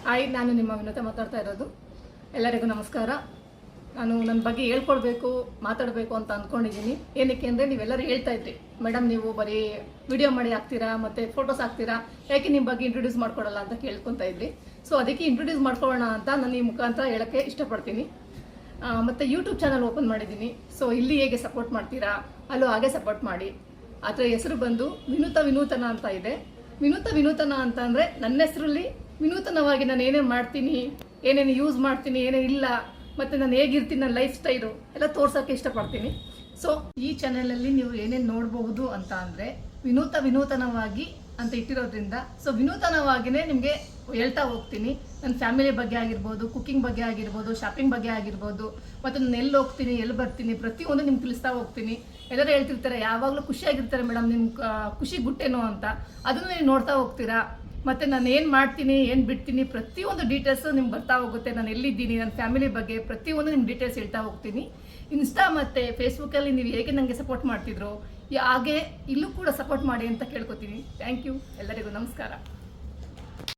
Hi, ನಾನು ನಿಮ್ಮ ವಿನೋತ ಮಾತಾಡ್ತಾ ಇರೋದು. ಎಲ್ಲರಿಗೂ ನಮಸ್ಕಾರ. ನಾನು ನನ್ನ ಬಗ್ಗೆ ಹೇಳ್ಕೊಡ್ಬೇಕು, ಮಾತಾಡಬೇಕು ಅಂತ ಅಂದ್ಕೊಂಡಿದ್ದೀನಿ. ಏನಕ್ಕೆ ಅಂದರೆ ನೀವೆಲ್ಲರೂ ಹೇಳ್ತಾ ಇದ್ರಿ, ಮೇಡಮ್ ನೀವು ಬರೀ ವಿಡಿಯೋ ಮಾಡಿ ಹಾಕ್ತೀರಾ ಮತ್ತು ಫೋಟೋಸ್ ಹಾಕ್ತೀರಾ, ಯಾಕೆ ನಿಮ್ಮ ಬಗ್ಗೆ ಇಂಟ್ರೊಡ್ಯೂಸ್ ಮಾಡ್ಕೊಡಲ್ಲ ಅಂತ ಕೇಳ್ಕೊತಾ ಇದ್ರಿ. ಸೊ ಅದಕ್ಕೆ ಇಂಟ್ರೊಡ್ಯೂಸ್ ಮಾಡ್ಕೊಳ್ಳೋಣ ಅಂತ ನಾನು ಈ ಮುಖಾಂತರ ಹೇಳೋಕ್ಕೆ ಇಷ್ಟಪಡ್ತೀನಿ. ಮತ್ತು ಯೂಟ್ಯೂಬ್ ಚಾನಲ್ ಓಪನ್ ಮಾಡಿದ್ದೀನಿ. ಸೊ ಇಲ್ಲಿ ಹೇಗೆ ಸಪೋರ್ಟ್ ಮಾಡ್ತೀರಾ, ಅಲ್ಲೂ ಹಾಗೆ ಸಪೋರ್ಟ್ ಮಾಡಿ. ಅದರ ಹೆಸರು ಬಂದು ವಿನೂತನ ಅಂತ ಇದೆ. ವಿನೂತನ ಅಂತ ಅಂದರೆ ನನ್ನ ಹೆಸರಲ್ಲಿ ವಿನೂತನವಾಗಿ ನಾನು ಏನೇನು ಮಾಡ್ತೀನಿ, ಏನೇನು ಯೂಸ್ ಮಾಡ್ತೀನಿ, ಏನೇನು ಇಲ್ಲ, ಮತ್ತು ನಾನು ಹೇಗಿರ್ತೀನಿ, ನನ್ನ ಲೈಫ್ ಸ್ಟೈಲು ಎಲ್ಲ ತೋರ್ಸೋಕ್ಕೆ ಇಷ್ಟಪಡ್ತೀನಿ. ಸೊ ಈ ಚಾನಲಲ್ಲಿ ನೀವು ಏನೇನು ನೋಡಬಹುದು ಅಂತ ಅಂದರೆ ವಿನೂತನವಾಗಿ ಅಂತ ಇಟ್ಟಿರೋದ್ರಿಂದ, ಸೊ ವಿನೂತನವಾಗಿಯೇ ನಿಮಗೆ ಹೇಳ್ತಾ ಹೋಗ್ತೀನಿ. ನನ್ನ ಫ್ಯಾಮಿಲಿ ಬಗ್ಗೆ ಆಗಿರ್ಬೋದು, ಕುಕ್ಕಿಂಗ್ ಬಗ್ಗೆ ಆಗಿರ್ಬೋದು, ಶಾಪಿಂಗ್ ಬಗ್ಗೆ ಆಗಿರ್ಬೋದು, ಮತ್ತು ನಾನು ಎಲ್ಲಿ ಹೋಗ್ತೀನಿ, ಎಲ್ಲಿ ಬರ್ತೀನಿ, ಪ್ರತಿಯೊಂದು ನಿಮ್ಗೆ ತಿಳಿಸ್ತಾ ಹೋಗ್ತೀನಿ. ಎಲ್ಲರೂ ಹೇಳ್ತಿರ್ತಾರೆ ಯಾವಾಗಲೂ ಖುಷಿಯಾಗಿರ್ತಾರೆ ಮೇಡಮ್, ನಿಮ್ಮ ಖುಷಿ ಗುಟ್ಟೇನೋ ಅಂತ, ಅದನ್ನು ನೀವು ನೋಡ್ತಾ ಹೋಗ್ತೀರಾ. ಮತ್ತು ನಾನು ಏನು ಮಾಡ್ತೀನಿ, ಏನು ಬಿಡ್ತೀನಿ, ಪ್ರತಿಯೊಂದು ಡೀಟೇಲ್ಸು ನಿಮ್ಗೆ ಬರ್ತಾ ಹೋಗುತ್ತೆ. ನಾನು ಎಲ್ಲಿದ್ದೀನಿ, ನನ್ನ ಫ್ಯಾಮಿಲಿ ಬಗ್ಗೆ ಪ್ರತಿಯೊಂದು ನಿಮ್ಮ ಡೀಟೇಲ್ಸ್ ಹೇಳ್ತಾ ಹೋಗ್ತೀನಿ. ಇನ್ಸ್ಟಾ ಮತ್ತು ಫೇಸ್ಬುಕ್ಕಲ್ಲಿ ನೀವು ಹೇಗೆ ನನಗೆ ಸಪೋರ್ಟ್ ಮಾಡ್ತಿದ್ರು, ಹಾಗೆ ಇಲ್ಲೂ ಕೂಡ ಸಪೋರ್ಟ್ ಮಾಡಿ ಅಂತ ಕೇಳ್ಕೊತೀನಿ. Thank you. ಎಲ್ಲರಿಗೂ ನಮಸ್ಕಾರ.